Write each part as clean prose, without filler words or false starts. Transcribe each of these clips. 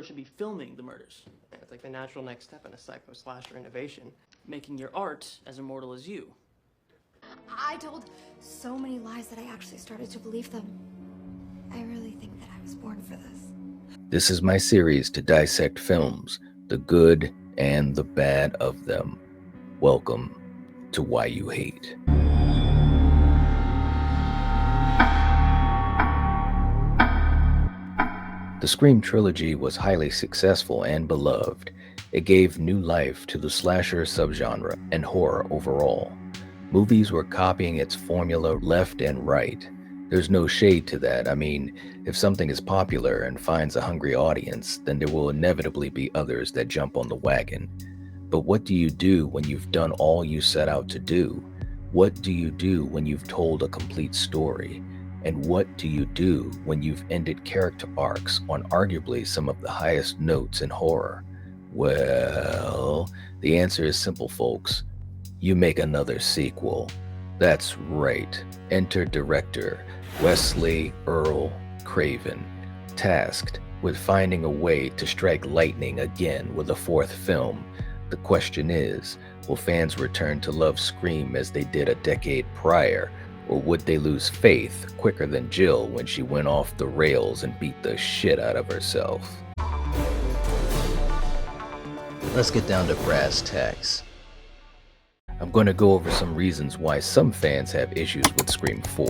should be filming the murders, It's like the natural next step in a psycho-slasher innovation. making your art as immortal as you. I told so many lies that I actually started to believe them. I really think that I was born for this. This is my series to dissect films, the good and the bad of them. Welcome to Why You Hate. The Scream trilogy was highly successful and beloved. It gave new life to the slasher subgenre and horror overall. Movies were copying its formula left and right. There's no shade to that. I mean, if something is popular and finds a hungry audience, then there will inevitably be others that jump on the wagon. But what do you do when you've done all you set out to do? What do you do when you've told a complete story? And what do you do when you've ended character arcs on arguably some of the highest notes in horror? Well, the answer is simple, folks. You make another sequel. That's right. Enter director Wesley Earl Craven, tasked with finding a way to strike lightning again with a fourth film. The question is, will fans return to love Scream as they did a decade prior? Or would they lose faith quicker than Jill when she went off the rails and beat the shit out of herself? Let's get down to brass tacks. I'm going to go over some reasons why some fans have issues with Scream 4,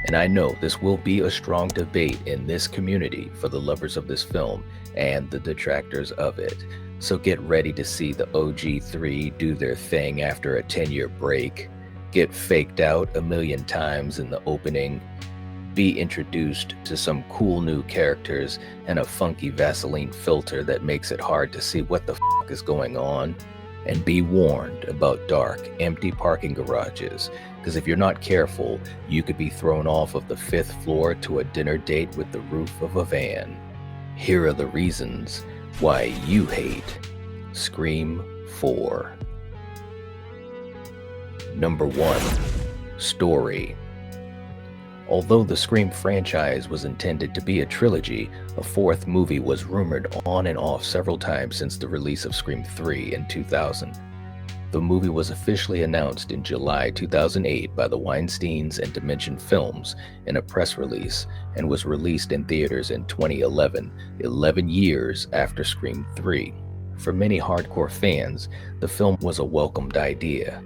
and I know this will be a strong debate in this community for the lovers of this film and the detractors of it. So get ready to see the OG3 do their thing after a 10-year break, get faked out a million times in the opening, be introduced to some cool new characters and a funky Vaseline filter that makes it hard to see what the fuck is going on, and be warned about dark, empty parking garages, because if you're not careful, you could be thrown off of the 5th floor to a dinner date with the roof of a van. Here are the reasons why you hate Scream 4. Number 1. Story. Although the Scream franchise was intended to be a trilogy, a fourth movie was rumored on and off several times since the release of Scream 3 in 2000. The movie was officially announced in July 2008 by the Weinsteins and Dimension Films in a press release and was released in theaters in 2011, 11 years after Scream 3. For many hardcore fans, the film was a welcomed idea.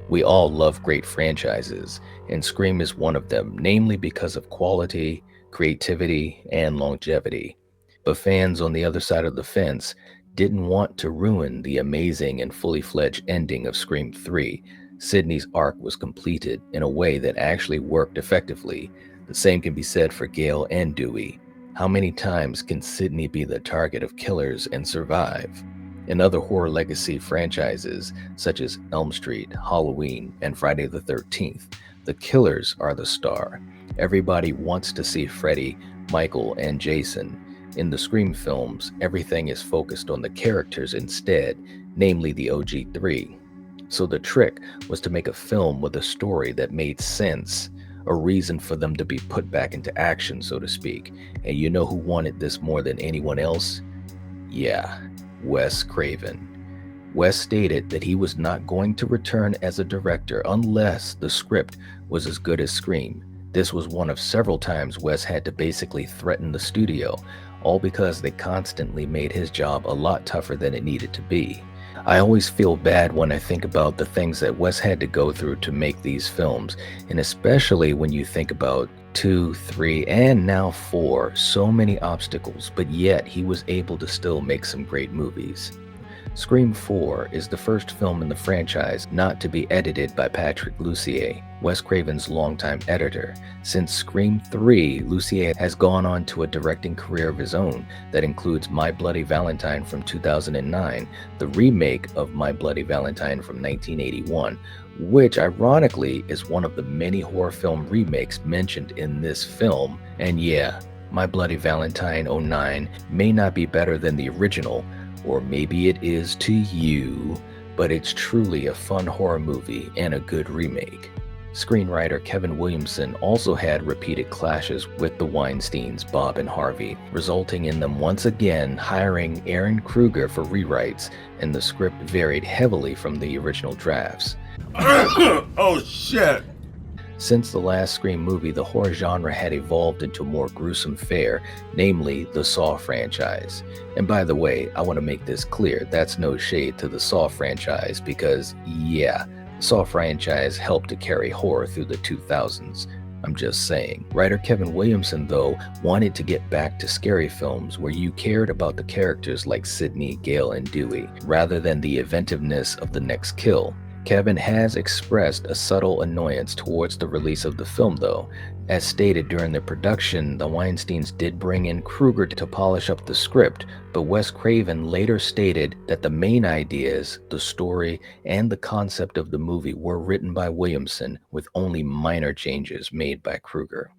We all love great franchises, and Scream is one of them, namely because of quality, creativity, and longevity. But fans on the other side of the fence didn't want to ruin the amazing and fully fledged ending of Scream 3. Sidney's arc was completed in a way that actually worked effectively. The same can be said for Gale and Dewey. How many times can Sidney be the target of killers and survive? In other horror legacy franchises, such as Elm Street, Halloween, and Friday the 13th, the killers are the star. Everybody wants to see Freddy, Michael, and Jason. In the Scream films, everything is focused on the characters instead, namely the OG3. So the trick was to make a film with a story that made sense, a reason for them to be put back into action, so to speak. And you know who wanted this more than anyone else? Yeah. Wes Craven. Wes stated that he was not going to return as a director unless the script was as good as Scream. This was one of several times Wes had to basically threaten the studio, all because they constantly made his job a lot tougher than it needed to be. I always feel bad when I think about the things that Wes had to go through to make these films, and especially when you think about 2, 3, and now 4, so many obstacles, but yet he was able to still make some great movies. Scream 4 is the first film in the franchise not to be edited by Patrick Lussier, Wes Craven's longtime editor. Since Scream 3, Lussier has gone on to a directing career of his own that includes My Bloody Valentine from 2009, the remake of My Bloody Valentine from 1981, which ironically is one of the many horror film remakes mentioned in this film. And yeah, My Bloody Valentine 09 may not be better than the original, or maybe it is to you, but it's truly a fun horror movie and a good remake. Screenwriter Kevin Williamson also had repeated clashes with the Weinsteins, Bob and Harvey, resulting in them once again hiring Aaron Kruger for rewrites, and the script varied heavily from the original drafts. Oh shit! Since the last Scream movie, the horror genre had evolved into a more gruesome fare, namely the Saw franchise. And by the way, I want to make this clear, that's no shade to the Saw franchise because, yeah, the Saw franchise helped to carry horror through the 2000s. I'm just saying. Writer Kevin Williamson, though, wanted to get back to scary films where you cared about the characters like Sidney, Gale, and Dewey, rather than the inventiveness of the next kill. Kevin has expressed a subtle annoyance towards the release of the film, though. As stated during the production, the Weinsteins did bring in Kruger to polish up the script, but Wes Craven later stated that the main ideas, the story, and the concept of the movie were written by Williamson, with only minor changes made by Kruger.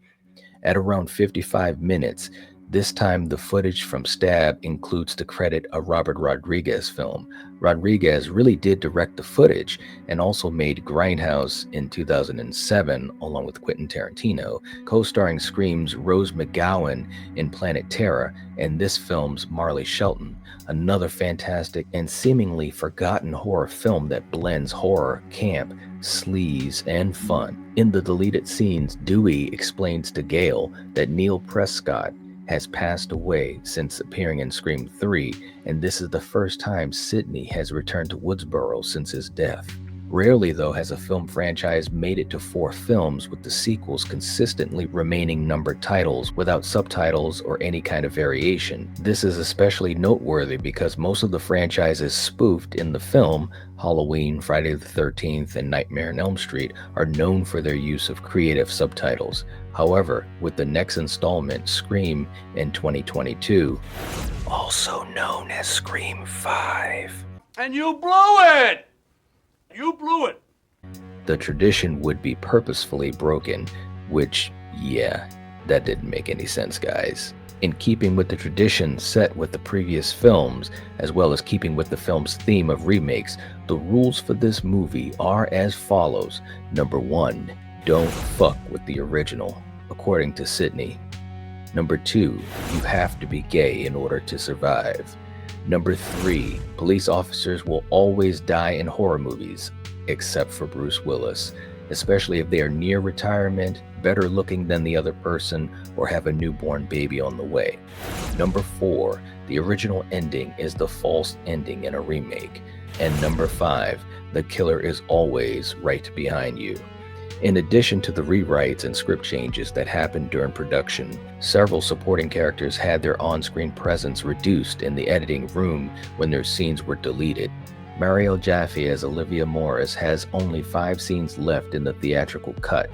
At around 55 minutes, this time the footage from Stab includes the credit a Robert Rodriguez film. Rodriguez really did direct the footage and also made Grindhouse in 2007 along with Quentin Tarantino, co-starring Scream's Rose McGowan in Planet Terror and this film's Marley Shelton, another fantastic and seemingly forgotten horror film that blends horror, camp, sleaze, and fun. In the deleted scenes, Dewey explains to Gale that Neil Prescott has passed away since appearing in Scream 3, and this is the first time Sidney has returned to Woodsboro since his death. Rarely, though, has a film franchise made it to 4 films with the sequels consistently remaining numbered titles without subtitles or any kind of variation. This is especially noteworthy because most of the franchises spoofed in the film, Halloween, Friday the 13th, and Nightmare on Elm Street, are known for their use of creative subtitles. However, with the next installment, Scream, in 2022, also known as Scream 5. And you blew it! You blew it! The tradition would be purposefully broken, which, yeah, that didn't make any sense, guys. In keeping with the tradition set with the previous films, as well as keeping with the film's theme of remakes, the rules for this movie are as follows. Number 1, don't fuck with the original, according to Sidney. Number 2, you have to be gay in order to survive. Number 3, police officers will always die in horror movies, except for Bruce Willis, especially if they are near retirement, better looking than the other person, or have a newborn baby on the way. Number 4, the original ending is the false ending in a remake. And number 5, the killer is always right behind you. In addition to the rewrites and script changes that happened during production, several supporting characters had their on-screen presence reduced in the editing room when their scenes were deleted. Marielle Jaffe as Olivia Morris has only 5 scenes left in the theatrical cut.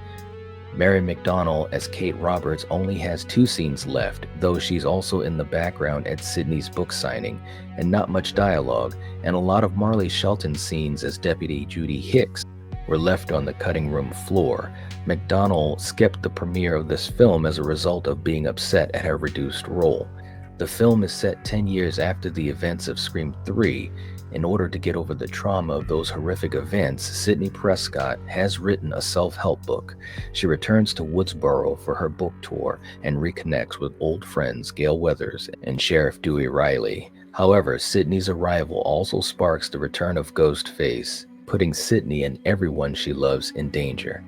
Mary McDonnell as Kate Roberts only has 2 scenes left, though she's also in the background at Sidney's book signing, and not much dialogue, and a lot of Marley Shelton's scenes as Deputy Judy Hicks were left on the cutting room floor. McDonnell skipped the premiere of this film as a result of being upset at her reduced role. The film is set 10 years after the events of Scream 3. In order to get over the trauma of those horrific events, Sidney Prescott has written a self-help book. She returns to Woodsboro for her book tour and reconnects with old friends Gale Weathers and Sheriff Dewey Riley. However, Sidney's arrival also sparks the return of Ghostface, putting Sidney and everyone she loves in danger.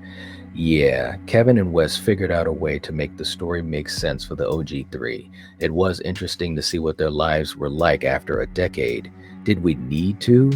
Yeah, Kevin and Wes figured out a way to make the story make sense for the OG3. It was interesting to see what their lives were like after a decade. Did we need to?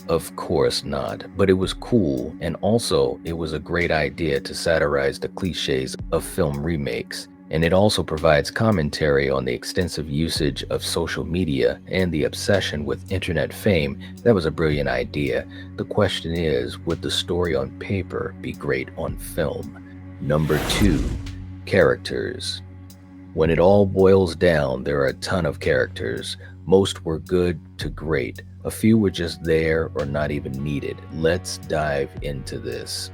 Of course not, but it was cool, and also it was a great idea to satirize the cliches of film remakes. And it also provides commentary on the extensive usage of social media and the obsession with internet fame. That was a brilliant idea. The question is, would the story on paper be great on film? Number 2, characters. When it all boils down, there are a ton of characters. Most were good to great. A few were just there or not even needed. Let's dive into this.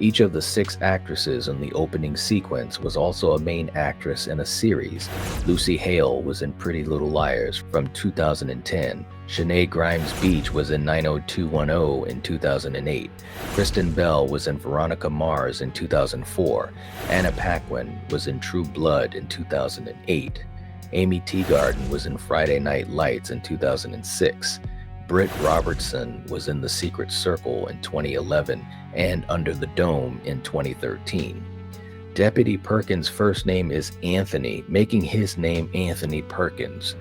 Each of the 6 actresses in the opening sequence was also a main actress in a series. Lucy Hale was in Pretty Little Liars from 2010. Shanae Grimes-Beach was in 90210 in 2008. Kristen Bell was in Veronica Mars in 2004. Anna Paquin was in True Blood in 2008. Amy Teagarden was in Friday Night Lights in 2006. Britt Robertson was in The Secret Circle in 2011 and Under the Dome in 2013. Deputy Perkins' first name is Anthony, making his name Anthony Perkins.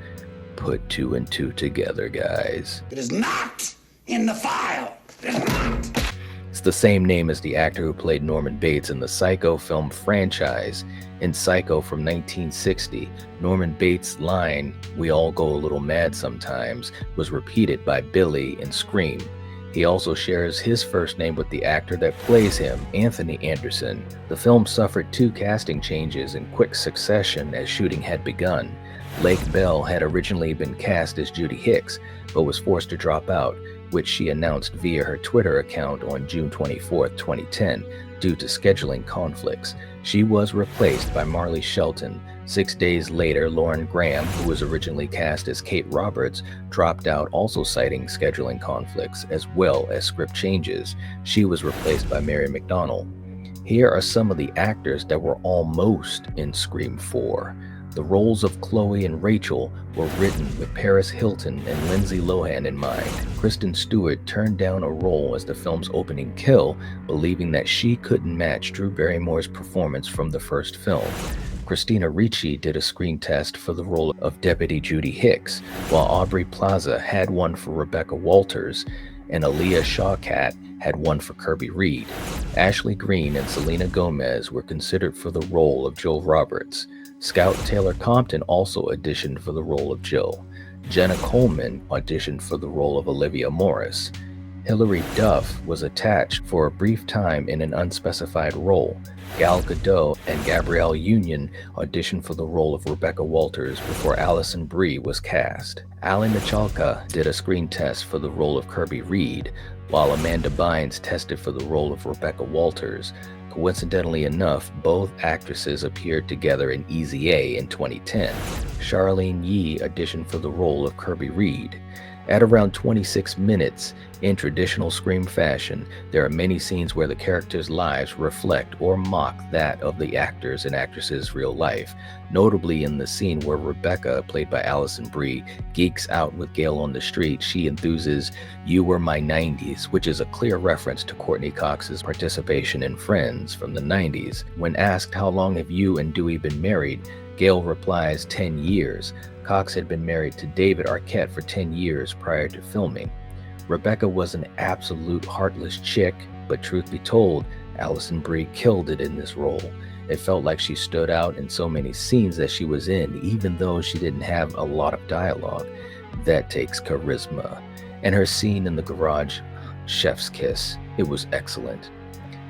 Put 2 and 2 together, guys. It is not in the file. It is not. It's the same name as the actor who played Norman Bates in the Psycho film franchise. In Psycho from 1960, Norman Bates' line, "We all go a little mad sometimes," was repeated by Billy in Scream. He also shares his first name with the actor that plays him, Anthony Anderson. The film suffered 2 casting changes in quick succession as shooting had begun. Lake Bell had originally been cast as Judy Hicks, but was forced to drop out, which she announced via her Twitter account on June 24, 2010, due to scheduling conflicts. She was replaced by Marley Shelton. 6 days later, Lauren Graham, who was originally cast as Kate Roberts, dropped out, also citing scheduling conflicts as well as script changes. She was replaced by Mary McDonnell. Here are some of the actors that were almost in Scream 4. The roles of Chloe and Rachel were written with Paris Hilton and Lindsay Lohan in mind. Kristen Stewart turned down a role as the film's opening kill, believing that she couldn't match Drew Barrymore's performance from the first film. Christina Ricci did a screen test for the role of Deputy Judy Hicks, while Aubrey Plaza had one for Rebecca Walters, and Aaliyah Shawkat had one for Kirby Reed. Ashley Greene and Selena Gomez were considered for the role of Jill Roberts. Scout Taylor Compton also auditioned for the role of Jill. Jenna Coleman auditioned for the role of Olivia Morris. Hilary Duff was attached for a brief time in an unspecified role. Gal Gadot and Gabrielle Union auditioned for the role of Rebecca Walters before Alison Brie was cast. Ali Michalka did a screen test for the role of Kirby Reed, while Amanda Bynes tested for the role of Rebecca Walters. Coincidentally enough, both actresses appeared together in Easy A in 2010. Charlene Yee auditioned for the role of Kirby Reed. At around 26 minutes, in traditional Scream fashion, there are many scenes where the characters' lives reflect or mock that of the actors and actresses' real life, notably in the scene where Rebecca, played by Alison Brie, geeks out with Gail on the street. She enthuses, "You were my 90s," which is a clear reference to Courtney Cox's participation in Friends from the 90s. When asked how long have you and Dewey been married, Gail replies 10 years. Cox had been married to David Arquette for 10 years prior to filming. Rebecca was an absolute heartless chick, but truth be told, Alison Brie killed it in this role. It felt like she stood out in so many scenes that she was in, even though she didn't have a lot of dialogue. That takes charisma. And her scene in the garage, chef's kiss, it was excellent.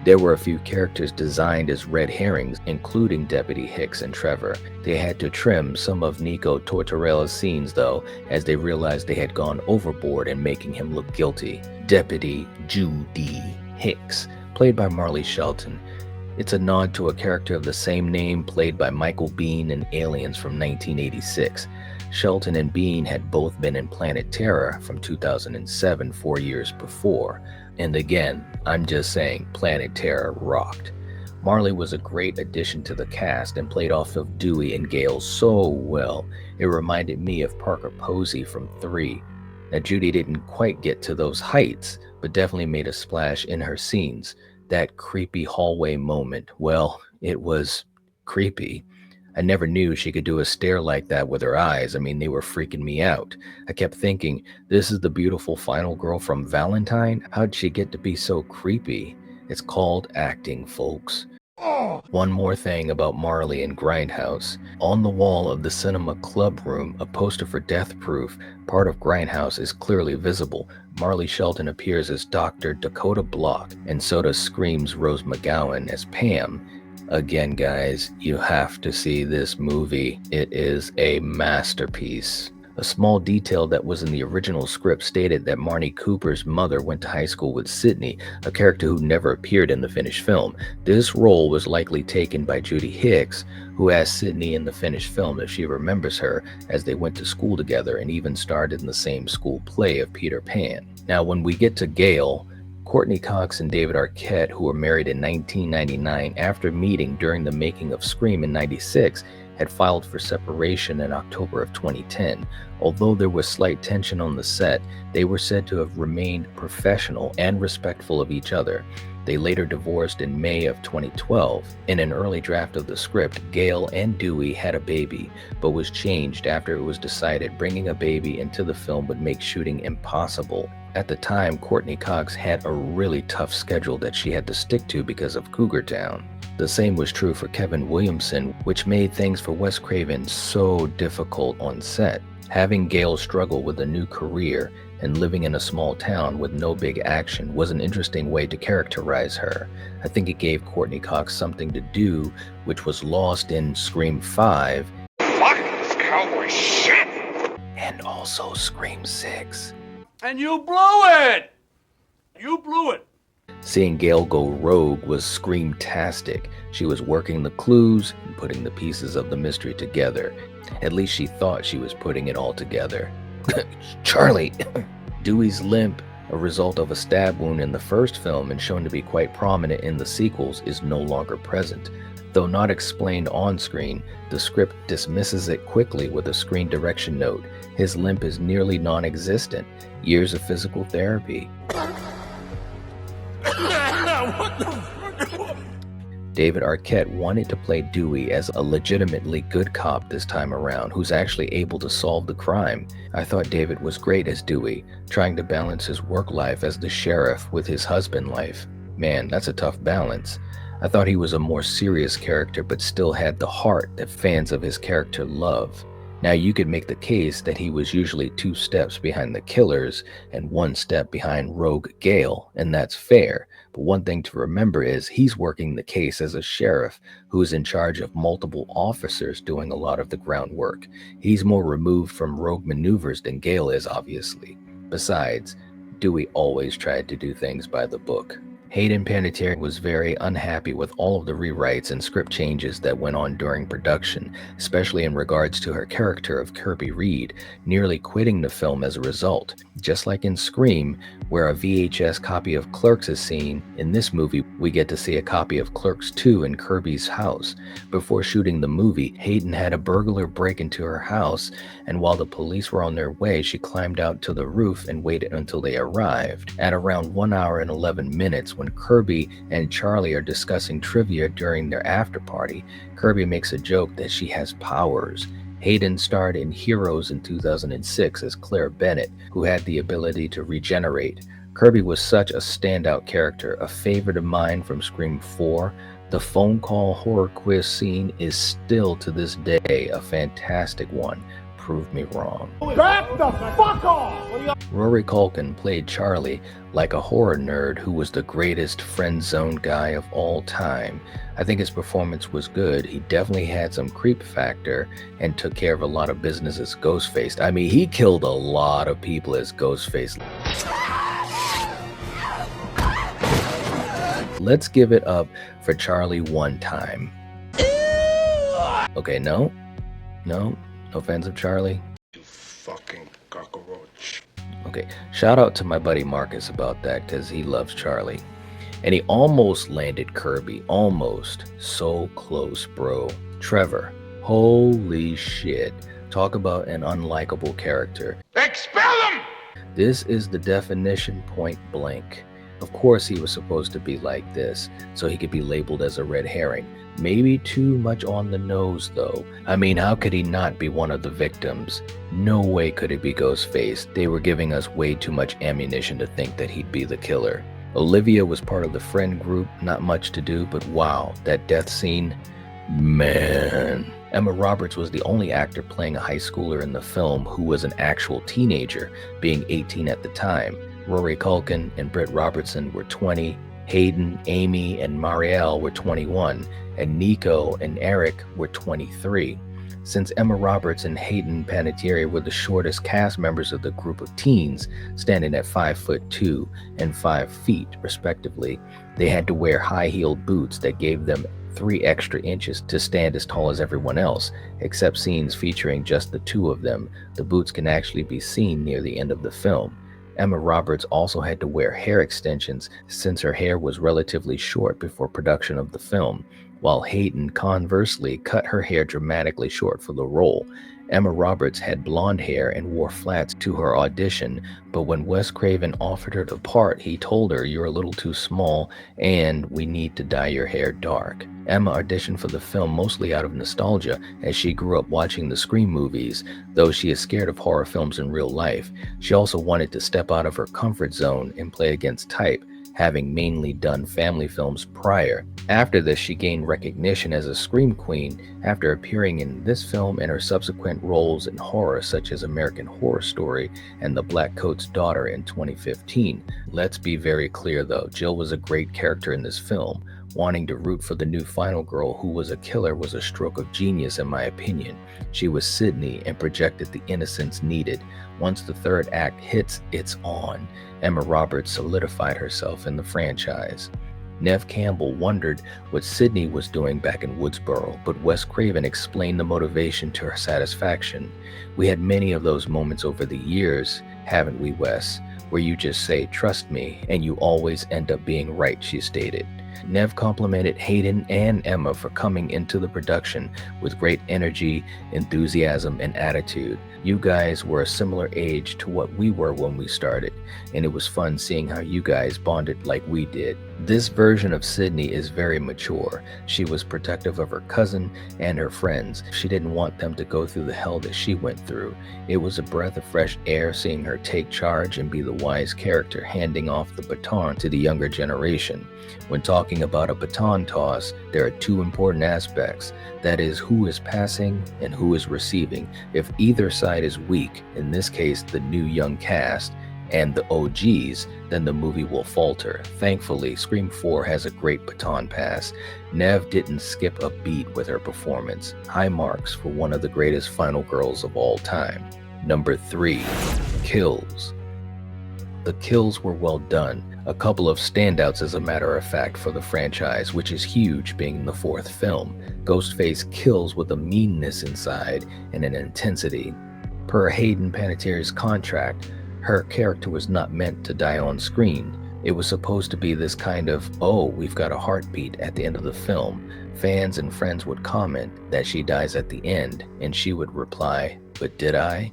There were a few characters designed as red herrings, including Deputy Hicks and Trevor. They had to trim some of Nico Tortorella's scenes, though, as they realized they had gone overboard in making him look guilty. Deputy Judy Hicks, played by Marley Shelton. It's a nod to a character of the same name played by Michael Biehn in Aliens from 1986. Shelton and Biehn had both been in Planet Terror from 2007, 4 years before. And again, I'm just saying, Planet Terror rocked. Marley was a great addition to the cast and played off of Dewey and Gale so well. It reminded me of Parker Posey from 3. Now, Judy didn't quite get to those heights, but definitely made a splash in her scenes. That creepy hallway moment, well, it was creepy. I never knew she could do a stare like that with her eyes. I mean, they were freaking me out. I kept thinking, this is the beautiful final girl from Valentine? How'd she get to be so creepy? It's called acting, folks. One more thing about Marley and Grindhouse. On the wall of the cinema club room, a poster for Death Proof, part of Grindhouse, is clearly visible. Marley Shelton appears as Dr. Dakota Block, and so does Scream's Rose McGowan as Pam. Again, guys, you have to see this movie. It is a masterpiece. A small detail that was in the original script stated that Marnie Cooper's mother went to high school with Sidney, a character who never appeared in the finished film. This role was likely taken by Judy Hicks, who asked Sidney in the finished film if she remembers her, as they went to school together and even starred in the same school play of Peter Pan. Now, when we get to Gale, Courtney Cox and David Arquette, who were married in 1999 after meeting during the making of Scream in '96, had filed for separation in October of 2010. Although there was slight tension on the set, they were said to have remained professional and respectful of each other. They later divorced in May of 2012. In an early draft of the script, Gale and Dewey had a baby, but was changed after it was decided bringing a baby into the film would make shooting impossible. At the time, Courtney Cox had a really tough schedule that she had to stick to because of Cougar Town. The same was true for Kevin Williamson, which made things for Wes Craven so difficult on set. Having Gale struggle with a new career and living in a small town with no big action was an interesting way to characterize her. I think it gave Courtney Cox something to do, which was lost in Scream 5. Fuck this cowboy shit! And also Scream 6. And you blew it! You blew it! Seeing Gale go rogue was Scream-tastic. She was working the clues and putting the pieces of the mystery together. At least she thought she was putting it all together. Charlie! Dewey's limp, a result of a stab wound in the first film and shown to be quite prominent in the sequels, is no longer present. Though not explained on screen, the script dismisses it quickly with a screen direction note. His limp is nearly non-existent. Years of physical therapy. David Arquette wanted to play Dewey as a legitimately good cop this time around, who's actually able to solve the crime. I thought David was great as Dewey, trying to balance his work life as the sheriff with his husband life. Man, that's a tough balance. I thought he was a more serious character, but still had the heart that fans of his character love. Now, you could make the case that he was usually 2 steps behind the killers and 1 step behind Rogue Gale, and that's fair. But one thing to remember is he's working the case as a sheriff who is in charge of multiple officers doing a lot of the groundwork. He's more removed from rogue maneuvers than Gale is, obviously. Besides, Dewey always tried to do things by the book. Hayden Panettiere was very unhappy with all of the rewrites and script changes that went on during production, especially in regards to her character of Kirby Reed, nearly quitting the film as a result. Just like in Scream, where a VHS copy of Clerks is seen, in this movie we get to see a copy of Clerks 2 in Kirby's house. Before shooting the movie, Hayden had a burglar break into her house, and while the police were on their way, she climbed out to the roof and waited until they arrived. At around 1 hour and 11 minutes, when Kirby and Charlie are discussing trivia during their after party, Kirby makes a joke that she has powers. Hayden starred in Heroes in 2006 as Claire Bennett, who had the ability to regenerate. Kirby was such a standout character, a favorite of mine from Scream 4. The phone call horror quiz scene is still to this day a fantastic one. Prove me wrong. Back the fuck off! Rory Culkin played Charlie like a horror nerd who was the greatest friend zone guy of all time. I think his performance was good. He definitely had some creep factor and took care of a lot of business as Ghostface. I mean, he killed a lot of people as Ghostface. Let's give it up for Charlie one time. Okay, no offense of Charlie. You fucking cockroach. Okay, shout out to my buddy Marcus about that because he loves Charlie. And he almost landed Kirby, almost. So close, bro. Trevor, holy shit. Talk about an unlikable character. Expel him! This is the definition, point blank. Of course he was supposed to be like this, so he could be labeled as a red herring. Maybe too much on the nose though. I mean, how could he not be one of the victims? No way could it be Ghostface. They were giving us way too much ammunition to think that he'd be the killer. Olivia was part of the friend group, not much to do, but wow, that death scene, man. Emma Roberts was the only actor playing a high schooler in the film who was an actual teenager, being 18 at the time. Rory Culkin and Britt Robertson were 20, Hayden, Amy, and Marielle were 21, and Nico and Eric were 23. Since Emma Roberts and Hayden Panettiere were the shortest cast members of the group of teens, standing at 5'2" and 5 feet respectively, they had to wear high-heeled boots that gave them 3 extra inches to stand as tall as everyone else. Except scenes featuring just the two of them, the boots can actually be seen near the end of the film. Emma Roberts also had to wear hair extensions since her hair was relatively short before production of the film, while Hayden conversely cut her hair dramatically short for the role. Emma Roberts had blonde hair and wore flats to her audition, but when Wes Craven offered her the part, he told her, "You're a little too small and we need to dye your hair dark." Emma auditioned for the film mostly out of nostalgia, as she grew up watching the Scream movies. Though she is scared of horror films in real life, she also wanted to step out of her comfort zone and play against type, having mainly done family films prior. After this, she gained recognition as a Scream queen after appearing in this film and her subsequent roles in horror such as American Horror Story and The Black Coat's Daughter in 2015. Let's be very clear though, Jill was a great character in this film. Wanting to root for the new final girl who was a killer was a stroke of genius in my opinion. She was Sydney and projected the innocence needed. Once the third act hits, it's on. Emma Roberts solidified herself in the franchise. Neve Campbell wondered what Sydney was doing back in Woodsboro, but Wes Craven explained the motivation to her satisfaction. We had many of those moments over the years, haven't we, Wes? Where you just say, "Trust me," and you always end up being right, she stated. Neve complimented Hayden and Emma for coming into the production with great energy, enthusiasm, and attitude. You guys were a similar age to what we were when we started, and it was fun seeing how you guys bonded like we did. This version of Sydney is very mature. She was protective of her cousin and her friends. She didn't want them to go through the hell that she went through. It was a breath of fresh air seeing her take charge and be the wise character, handing off the baton to the younger generation. When talking about a baton toss, there are two important aspects. That is, who is passing and who is receiving. If either side is weak, in this case the new young cast, and the OGs, then the movie will falter. Thankfully, Scream 4 has a great baton pass. Neve didn't skip a beat with her performance. High marks for one of the greatest final girls of all time. Number 3, kills. The kills were well done. A couple of standouts as a matter of fact for the franchise, which is huge being the 4th film. Ghostface kills with a meanness inside and an intensity. Per Hayden Panettiere's contract, her character was not meant to die on screen. It was supposed to be this kind of, "Oh, we've got a heartbeat" at the end of the film. Fans and friends would comment that she dies at the end, and she would reply, "But did I?"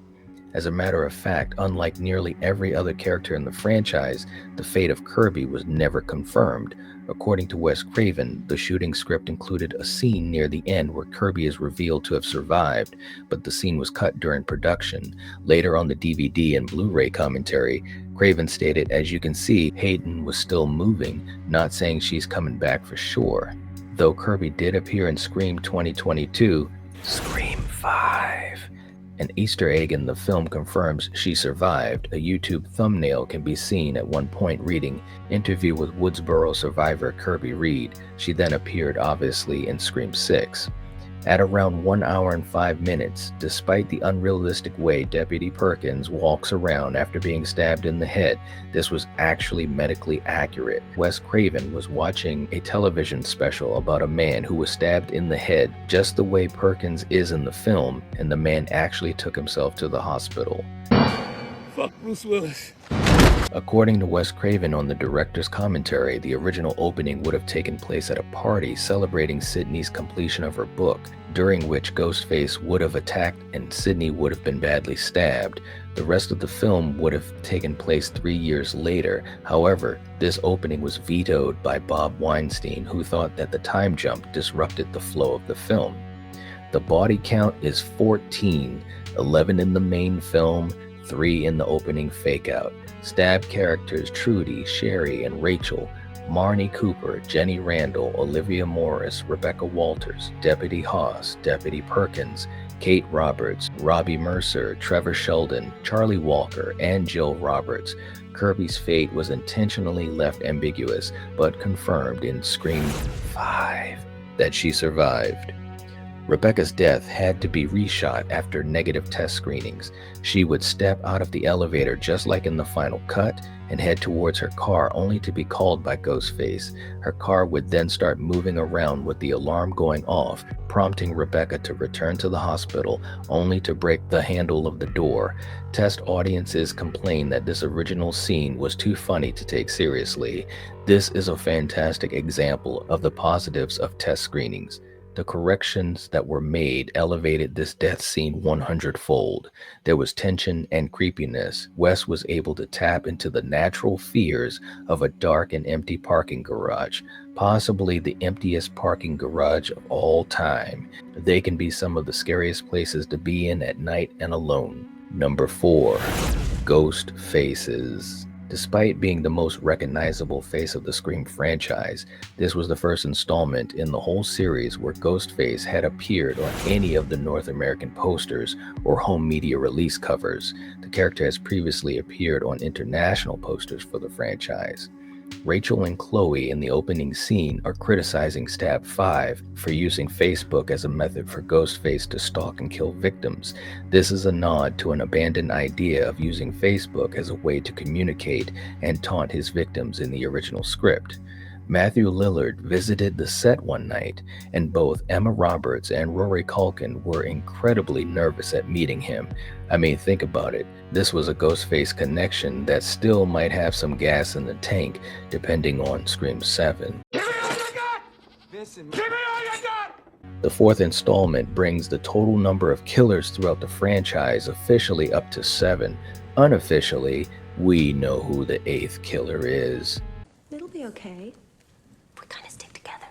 As a matter of fact, unlike nearly every other character in the franchise, the fate of Kirby was never confirmed. According to Wes Craven, the shooting script included a scene near the end where Kirby is revealed to have survived, but the scene was cut during production. Later on the DVD and Blu-ray commentary, Craven stated, "As you can see, Hayden was still moving, not saying she's coming back for sure." Though Kirby did appear in Scream 2022, Scream 5. An Easter egg in the film confirms she survived. A YouTube thumbnail can be seen at one point reading, "Interview with Woodsboro survivor Kirby Reed." She then appeared obviously in Scream 6. At around 1 hour and 5 minutes, despite the unrealistic way Deputy Perkins walks around after being stabbed in the head, this was actually medically accurate. Wes Craven was watching a television special about a man who was stabbed in the head just the way Perkins is in the film, and the man actually took himself to the hospital. Fuck Bruce Willis. According to Wes Craven on the director's commentary, the original opening would have taken place at a party celebrating Sydney's completion of her book, during which Ghostface would have attacked and Sydney would have been badly stabbed. The rest of the film would have taken place 3 years later. However, this opening was vetoed by Bob Weinstein, who thought that the time jump disrupted the flow of the film. The body count is 14, 11 in the main film, 3 in the opening fake-out. Stab characters Trudy, Sherry, and Rachel, Marnie Cooper, Jenny Randall, Olivia Morris, Rebecca Walters, Deputy Haas, Deputy Perkins, Kate Roberts, Robbie Mercer, Trevor Sheldon, Charlie Walker, and Jill Roberts. Kirby's fate was intentionally left ambiguous, but confirmed in Scream 5 that she survived. Rebecca's death had to be reshot after negative test screenings. She would step out of the elevator just like in the final cut and head towards her car only to be called by Ghostface. Her car would then start moving around with the alarm going off, prompting Rebecca to return to the hospital only to break the handle of the door. Test audiences complained that this original scene was too funny to take seriously. This is a fantastic example of the positives of test screenings. The corrections that were made elevated this death scene 100-fold. There was tension and creepiness. Wes was able to tap into the natural fears of a dark and empty parking garage, possibly the emptiest parking garage of all time. They can be some of the scariest places to be in at night and alone. Number 4. Ghost Faces. Despite being the most recognizable face of the Scream franchise, this was the first installment in the whole series where Ghostface had appeared on any of the North American posters or home media release covers. The character has previously appeared on international posters for the franchise. Rachel and Chloe in the opening scene are criticizing Stab 5 for using Facebook as a method for Ghostface to stalk and kill victims. This is a nod to an abandoned idea of using Facebook as a way to communicate and taunt his victims in the original script. Matthew Lillard visited the set one night, and both Emma Roberts and Rory Culkin were incredibly nervous at meeting him. I mean, think about it. This was a Ghostface connection that still might have some gas in the tank, depending on Scream 7. Give me all you got! Listen, give me all you got! The fourth installment brings the total number of killers throughout the franchise officially up to 7. Unofficially, we know who the 8th killer is. It'll be okay. We kind of stick together.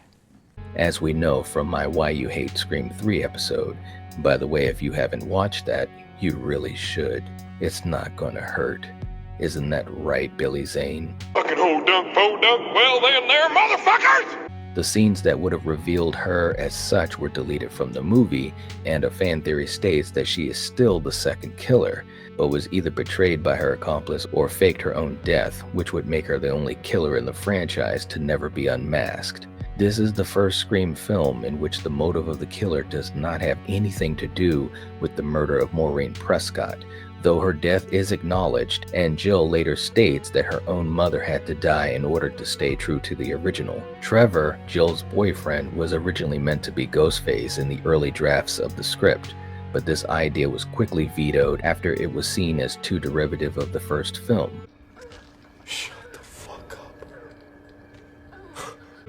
As we know from my Why You Hate Scream 3 episode. By the way, if you haven't watched that, you really should. It's not gonna hurt. Isn't that right, Billy Zane? Fucking ho dunk, po dunk, well then there, motherfuckers! The scenes that would have revealed her as such were deleted from the movie, and a fan theory states that she is still the second killer, but was either betrayed by her accomplice or faked her own death, which would make her the only killer in the franchise to never be unmasked. This is the first Scream film in which the motive of the killer does not have anything to do with the murder of Maureen Prescott, though her death is acknowledged, and Jill later states that her own mother had to die in order to stay true to the original. Trevor, Jill's boyfriend, was originally meant to be Ghostface in the early drafts of the script, but this idea was quickly vetoed after it was seen as too derivative of the first film.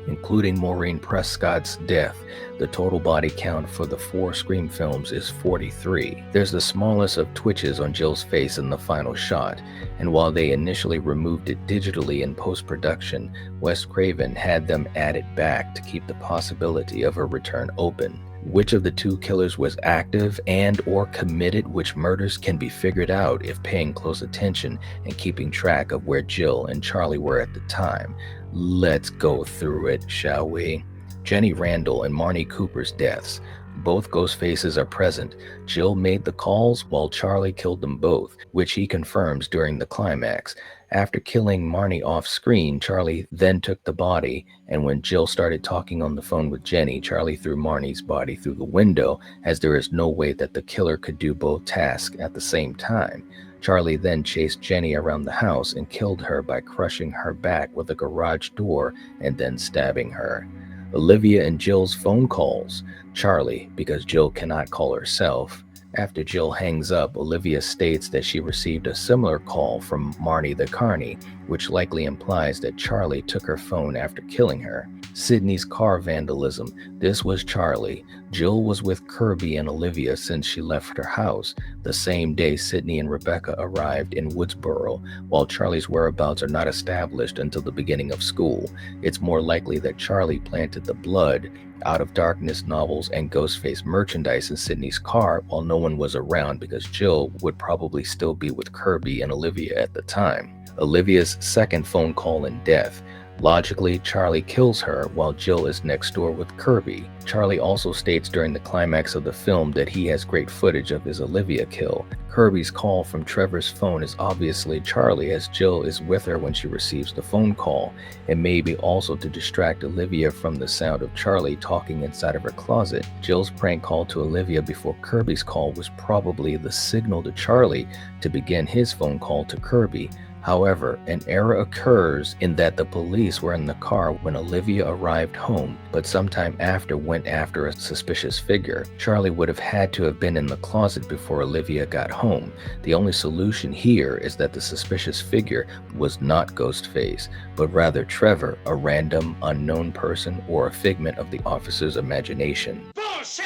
Including Maureen Prescott's death, the total body count for the 4 Scream films is 43. There's the smallest of twitches on Jill's face in the final shot, and while they initially removed it digitally in post-production, Wes Craven had them added back to keep the possibility of her return open. Which of the 2 killers was active and or committed which murders can be figured out if paying close attention and keeping track of where Jill and Charlie were at the time. Let's go through it, shall we? Jenny Randall and Marnie Cooper's deaths. Both Ghostfaces are present. Jill made the calls while Charlie killed them both, which he confirms during the climax. After killing Marnie off screen, Charlie then took the body, and when Jill started talking on the phone with Jenny, Charlie threw Marnie's body through the window, as there is no way that the killer could do both tasks at the same time. Charlie then chased Jenny around the house and killed her by crushing her back with a garage door and then stabbing her. Olivia and Jill's phone calls. Charlie, because Jill cannot call herself. After Jill hangs up, Olivia states that she received a similar call from Marnie the Carney, which likely implies that Charlie took her phone after killing her. Sydney's car vandalism. This was Charlie. Jill was with Kirby and Olivia since she left her house, the same day Sydney and Rebecca arrived in Woodsboro, while Charlie's whereabouts are not established until the beginning of school. It's more likely that Charlie planted the blood, Out of Darkness novels, and Ghostface merchandise in Sydney's car while no one was around because Jill would probably still be with Kirby and Olivia at the time. Olivia's second phone call and death. Logically, Charlie kills her while Jill is next door with Kirby. Charlie also states during the climax of the film that he has great footage of his Olivia kill. Kirby's call from Trevor's phone is obviously Charlie, as Jill is with her when she receives the phone call, and maybe also to distract Olivia from the sound of Charlie talking inside of her closet. Jill's prank call to Olivia before Kirby's call was probably the signal to Charlie to begin his phone call to Kirby. However, an error occurs in that the police were in the car when Olivia arrived home, but sometime after went after a suspicious figure. Charlie would have had to have been in the closet before Olivia got home. The only solution here is that the suspicious figure was not Ghostface, but rather Trevor, a random, unknown person or a figment of the officer's imagination. Bullshit!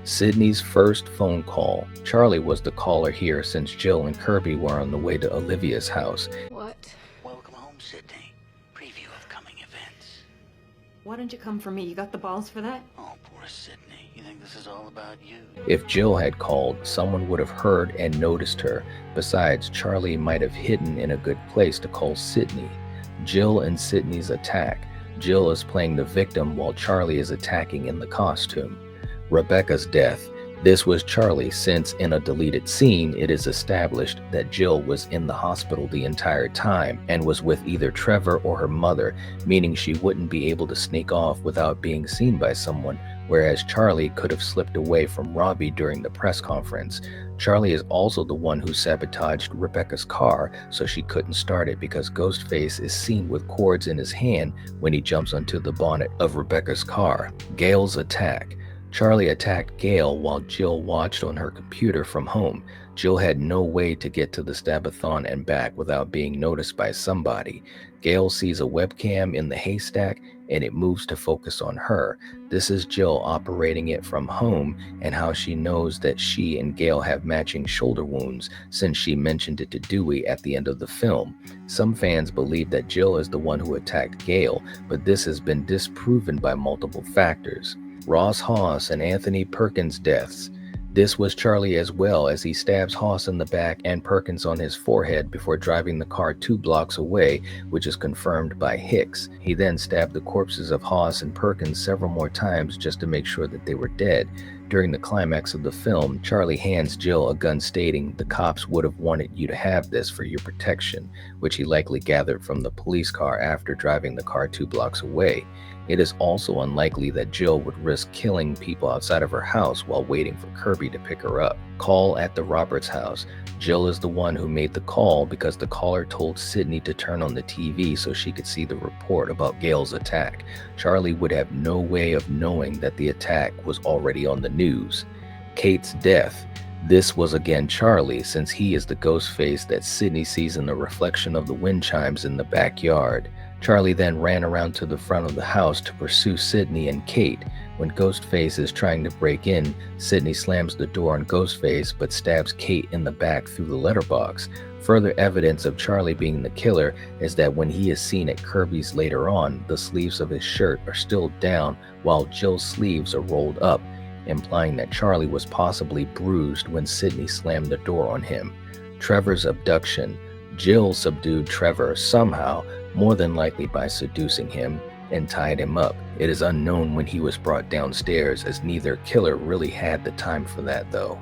Sydney's first phone call. Charlie was the caller here since Jill and Kirby were on the way to Olivia's house. What? Welcome home, Sydney. Preview of coming events. Why don't you come for me? You got the balls for that? Oh, poor Sydney. You think this is all about you? If Jill had called, someone would have heard and noticed her. Besides, Charlie might have hidden in a good place to call Sydney. Jill and Sydney's attack. Jill is playing the victim while Charlie is attacking in the costume. Rebecca's death. This was Charlie, since in a deleted scene it is established that Jill was in the hospital the entire time and was with either Trevor or her mother, meaning she wouldn't be able to sneak off without being seen by someone, whereas Charlie could have slipped away from Robbie during the press conference. Charlie is also the one who sabotaged Rebecca's car so she couldn't start it, because Ghostface is seen with cords in his hand when he jumps onto the bonnet of Rebecca's car. Gail's attack. Charlie attacked Gail while Jill watched on her computer from home. Jill had no way to get to the Stabathon and back without being noticed by somebody. Gail sees a webcam in the haystack and it moves to focus on her. This is Jill operating it from home, and how she knows that she and Gail have matching shoulder wounds since she mentioned it to Dewey at the end of the film. Some fans believe that Jill is the one who attacked Gail, but this has been disproven by multiple factors. Ross Haas and Anthony Perkins' deaths. This was Charlie as well, as he stabs Haas in the back and Perkins on his forehead before driving the car 2 blocks away, which is confirmed by Hicks. He then stabbed the corpses of Haas and Perkins several more times just to make sure that they were dead. During the climax of the film, Charlie hands Jill a gun stating, "The cops would have wanted you to have this for your protection," which he likely gathered from the police car after driving the car 2 blocks away. It is also unlikely that Jill would risk killing people outside of her house while waiting for Kirby to pick her up. Call at the Roberts house. Jill is the one who made the call because the caller told Sydney to turn on the TV so she could see the report about Gail's attack. Charlie would have no way of knowing that the attack was already on the news. Kate's death. This was again Charlie, since he is the ghost face that Sydney sees in the reflection of the wind chimes in the backyard. Charlie then ran around to the front of the house to pursue Sydney and Kate. When Ghostface is trying to break in, Sydney slams the door on Ghostface but stabs Kate in the back through the letterbox. Further evidence of Charlie being the killer is that when he is seen at Kirby's later on, the sleeves of his shirt are still down while Jill's sleeves are rolled up, implying that Charlie was possibly bruised when Sydney slammed the door on him. Trevor's abduction. Jill subdued Trevor somehow, more than likely by seducing him, and tied him up. It is unknown when he was brought downstairs, as neither killer really had the time for that though.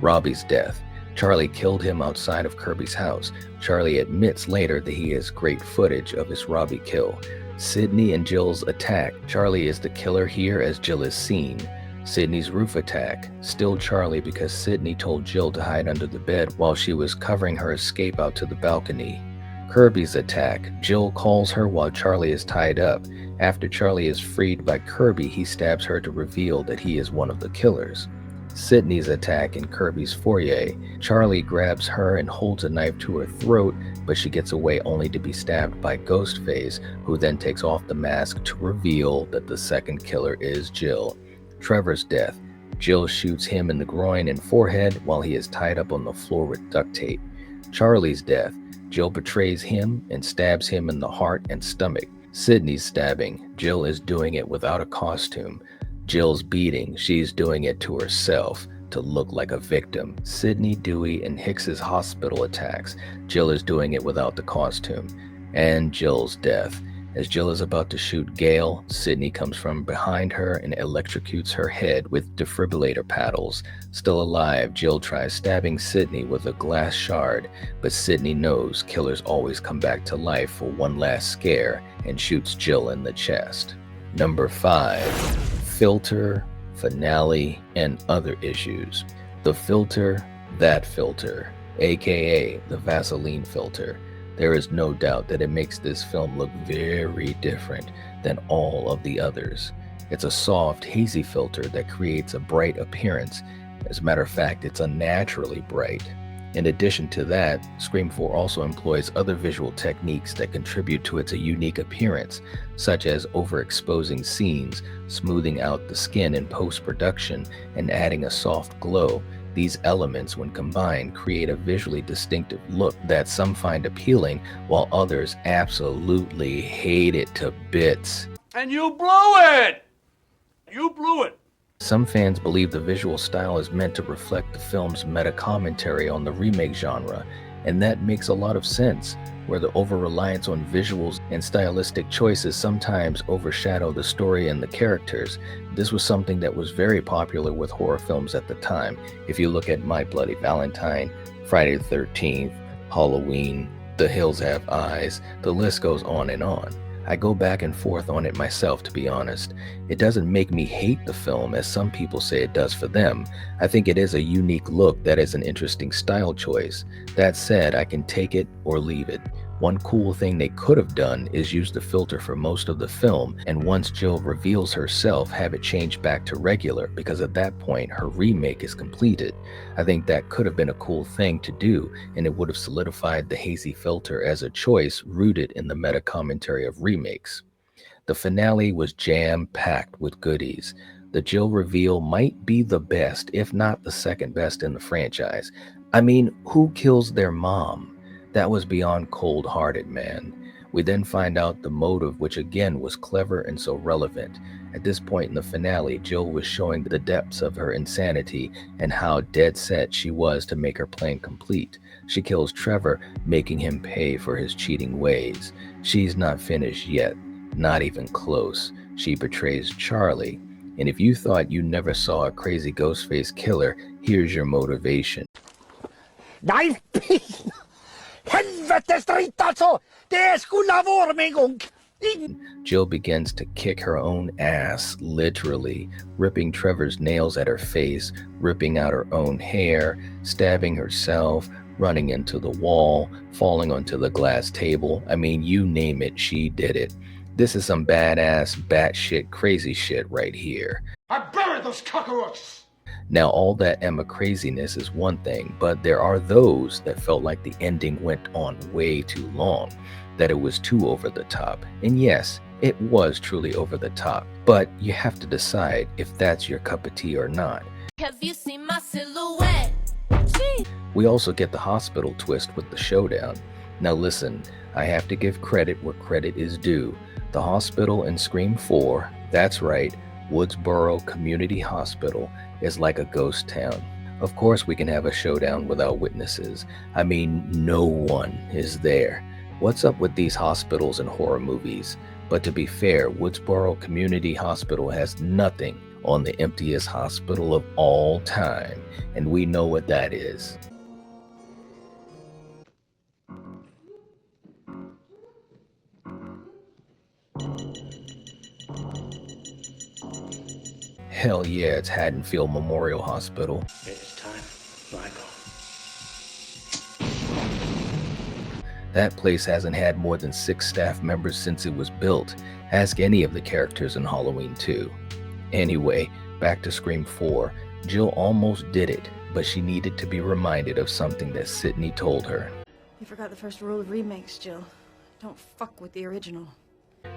Robbie's death. Charlie killed him outside of Kirby's house. Charlie admits later that he has great footage of his Robbie kill. Sydney and Jill's attack. Charlie is the killer here, as Jill is seen. Sydney's roof attack. Still Charlie, because Sydney told Jill to hide under the bed while she was covering her escape out to the balcony. Kirby's attack. Jill calls her while Charlie is tied up. After Charlie is freed by Kirby, he stabs her to reveal that he is one of the killers. Sydney's attack in Kirby's foyer. Charlie grabs her and holds a knife to her throat, but she gets away only to be stabbed by Ghostface, who then takes off the mask to reveal that the second killer is Jill. Trevor's death. Jill shoots him in the groin and forehead while he is tied up on the floor with duct tape. Charlie's death. Jill betrays him and stabs him in the heart and stomach. Sydney's stabbing. Jill is doing it without a costume. Jill's beating. She's doing it to herself to look like a victim. Sydney, Dewey, and Hicks's hospital attacks. Jill is doing it without the costume. And Jill's death. As Jill is about to shoot Gale, Sidney comes from behind her and electrocutes her head with defibrillator paddles. Still alive, Jill tries stabbing Sidney with a glass shard, but Sidney knows killers always come back to life for one last scare and shoots Jill in the chest. Number 5. Filter, finale, and other issues. The filter, that filter, aka the Vaseline filter. There is no doubt that it makes this film look very different than all of the others. It's a soft, hazy filter that creates a bright appearance. As a matter of fact, it's unnaturally bright. In addition to that, Scream 4 also employs other visual techniques that contribute to its unique appearance, such as overexposing scenes, smoothing out the skin in post-production, and adding a soft glow. These elements, when combined, create a visually distinctive look that some find appealing, while others absolutely hate it to bits. And you blew it! You blew it! Some fans believe the visual style is meant to reflect the film's meta-commentary on the remake genre, and that makes a lot of sense, where the over-reliance on visuals and stylistic choices sometimes overshadow the story and the characters. This was something that was very popular with horror films at the time. If you look at My Bloody Valentine, Friday the 13th, Halloween, The Hills Have Eyes, the list goes on and on. I go back and forth on it myself, to be honest. It doesn't make me hate the film as some people say it does for them. I think it is a unique look that is an interesting style choice. That said, I can take it or leave it. One cool thing they could have done is use the filter for most of the film, and once Jill reveals herself, have it change back to regular, because at that point her remake is completed. I think that could have been a cool thing to do, and it would have solidified the hazy filter as a choice rooted in the meta commentary of remakes. The finale was jam-packed with goodies. The Jill reveal might be the best, if not the second best in the franchise. I mean, who kills their mom? That was beyond cold-hearted, man. We then find out the motive, which again was clever and so relevant. At this point in the finale, Jill was showing the depths of her insanity and how dead set she was to make her plan complete. She kills Trevor, making him pay for his cheating ways. She's not finished yet, not even close. She betrays Charlie. And if you thought you never saw a crazy Ghostface killer, here's your motivation. Nej, helvetes dritt alltså! Det skulle ha varit med en gång! Jill begins to kick her own ass, literally, ripping Trevor's nails at her face, ripping out her own hair, stabbing herself, running into the wall, falling onto the glass table. I mean, you name it, she did it. This is some badass, batshit, crazy shit right here. I buried those cockroaches! Now, all that Emma craziness is one thing, but there are those that felt like the ending went on way too long, that it was too over the top. And yes, it was truly over the top, but you have to decide if that's your cup of tea or not. Have you seen my silhouette? We also get the hospital twist with the showdown. Now listen, I have to give credit where credit is due. The hospital in Scream 4, that's right, Woodsboro Community Hospital, is like a ghost town. Of course we can have a showdown without witnesses. I mean, no one is there. What's up with these hospitals in horror movies? But to be fair, Woodsboro Community Hospital has nothing on the emptiest hospital of all time, and we know what that is. Hell yeah, it's Haddonfield Memorial Hospital. It's time, Michael. That place hasn't had more than 6 staff members since it was built. Ask any of the characters in Halloween 2. Anyway, back to Scream 4. Jill almost did it, but she needed to be reminded of something that Sidney told her. You forgot the first rule of remakes, Jill. Don't fuck with the original.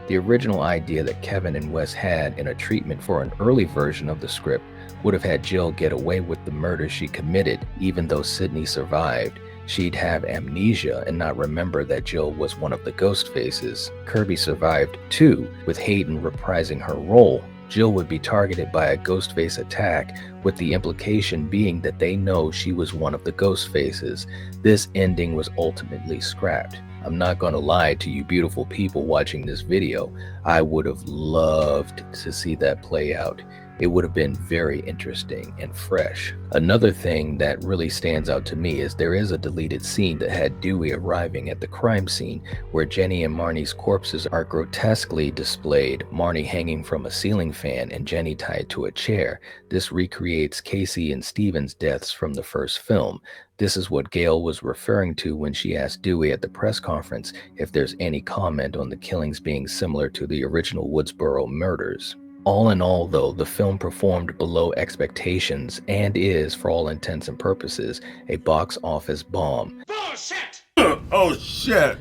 The original idea that Kevin and Wes had in a treatment for an early version of the script would have had Jill get away with the murder she committed, even though Sidney survived. She'd have amnesia and not remember that Jill was one of the ghost faces. Kirby survived too, with Hayden reprising her role. Jill would be targeted by a Ghostface attack, with the implication being that they know she was one of the Ghostfaces. This ending was ultimately scrapped. I'm not gonna lie to you beautiful people watching this video, I would have loved to see that play out. It would have been very interesting and fresh. Another thing that really stands out to me is there is a deleted scene that had Dewey arriving at the crime scene where Jenny and Marnie's corpses are grotesquely displayed, Marnie hanging from a ceiling fan and Jenny tied to a chair. This recreates Casey and Steven's deaths from the first film. This is what Gail was referring to when she asked Dewey at the press conference if there's any comment on the killings being similar to the original Woodsboro murders. All in all, though, the film performed below expectations and is, for all intents and purposes, a box office bomb. Bullshit! Oh, shit!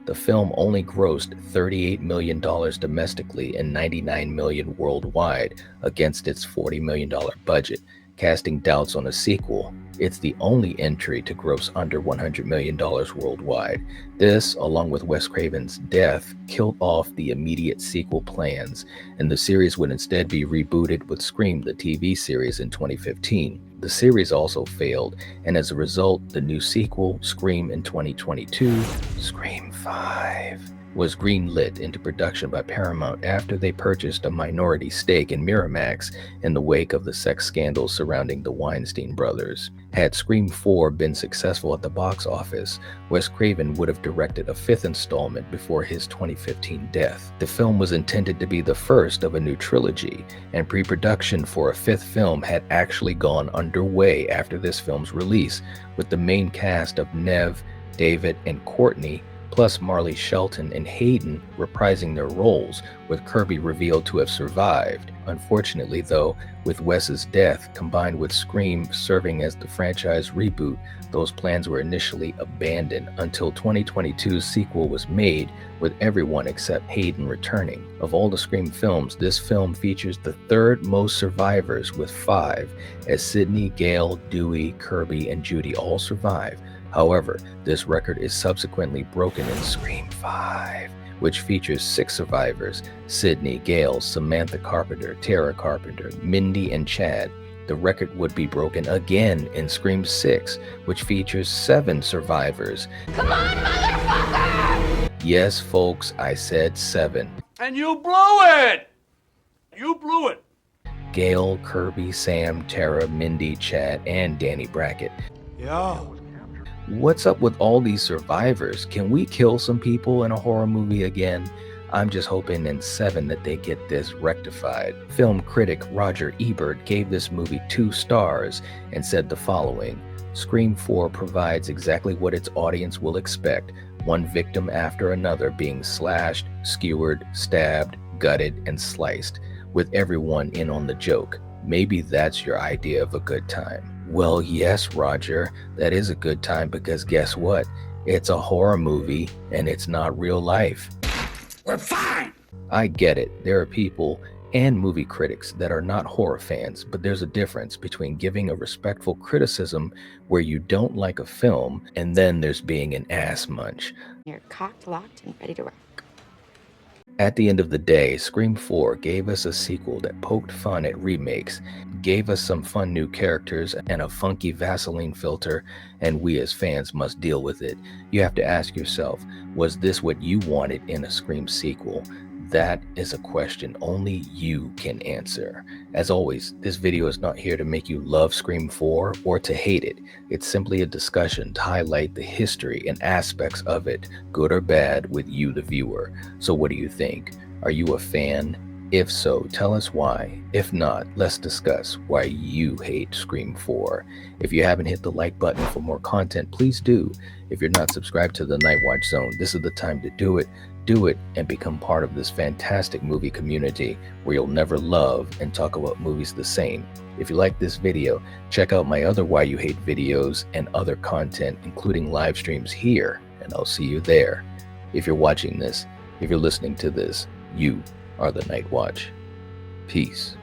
The film only grossed $38 million domestically and $99 million worldwide against its $40 million budget, casting doubts on a sequel. It's the only entry to gross under $100 million worldwide. This, along with Wes Craven's death, killed off the immediate sequel plans, and the series would instead be rebooted with Scream, the TV series, in 2015. The series also failed, and as a result, the new sequel, Scream in 2022, Scream 5, was greenlit into production by Paramount after they purchased a minority stake in Miramax in the wake of the sex scandals surrounding the Weinstein brothers. Had Scream 4 been successful at the box office, Wes Craven would have directed a fifth installment before his 2015 death. The film was intended to be the first of a new trilogy, and pre-production for a fifth film had actually gone underway after this film's release, with the main cast of Neve, David, and Courtney, plus Marley Shelton and Hayden reprising their roles, with Kirby revealed to have survived. Unfortunately, though, with Wes's death combined with Scream serving as the franchise reboot, those plans were initially abandoned until 2022's sequel was made, with everyone except Hayden returning. Of all the Scream films, this film features the third most survivors with 5, as Sidney, Gail, Dewey, Kirby, and Judy all survive. However, this record is subsequently broken in Scream 5, which features 6 survivors: Sidney, Gail, Samantha Carpenter, Tara Carpenter, Mindy, and Chad. The record would be broken again in Scream 6, which features 7 survivors. Come on, motherfucker! Yes, folks, I said 7. And you blew it! You blew it! Gail, Kirby, Sam, Tara, Mindy, Chad, and Danny Brackett. Yo. What's up with all these survivors? Can we kill some people in a horror movie again? I'm just hoping in 7 that they get this rectified. Film critic Roger Ebert gave this movie 2 stars and said the following: Scream 4 provides exactly what its audience will expect, one victim after another being slashed, skewered, stabbed, gutted, and sliced, with everyone in on the joke. Maybe that's your idea of a good time. Well, yes, Roger, that is a good time, because guess what? It's a horror movie and it's not real life. We're fine! I get it. There are people and movie critics that are not horror fans, but there's a difference between giving a respectful criticism where you don't like a film, and then there's being an ass munch. You're cocked, locked, and ready to rock. At the end of the day, Scream 4 gave us a sequel that poked fun at remakes, gave us some fun new characters and a funky Vaseline filter, and we as fans must deal with it. You have to ask yourself, was this what you wanted in a Scream sequel? That is a question only you can answer. As always, this video is not here to make you love Scream 4 or to hate it. It's simply a discussion to highlight the history and aspects of it, good or bad, with you, the viewer. So what do you think? Are you a fan? If so, tell us why. If not, let's discuss why you hate Scream 4. If you haven't hit the like button for more content, please do. If you're not subscribed to the Night Watch Zone, this is the time to do it. Do it and become part of this fantastic movie community where you'll never love and talk about movies the same. If you like this video, check out my other Why You Hate videos and other content, including live streams here, and I'll see you there. If you're watching this, if you're listening to this, you are the Night Watch. Peace.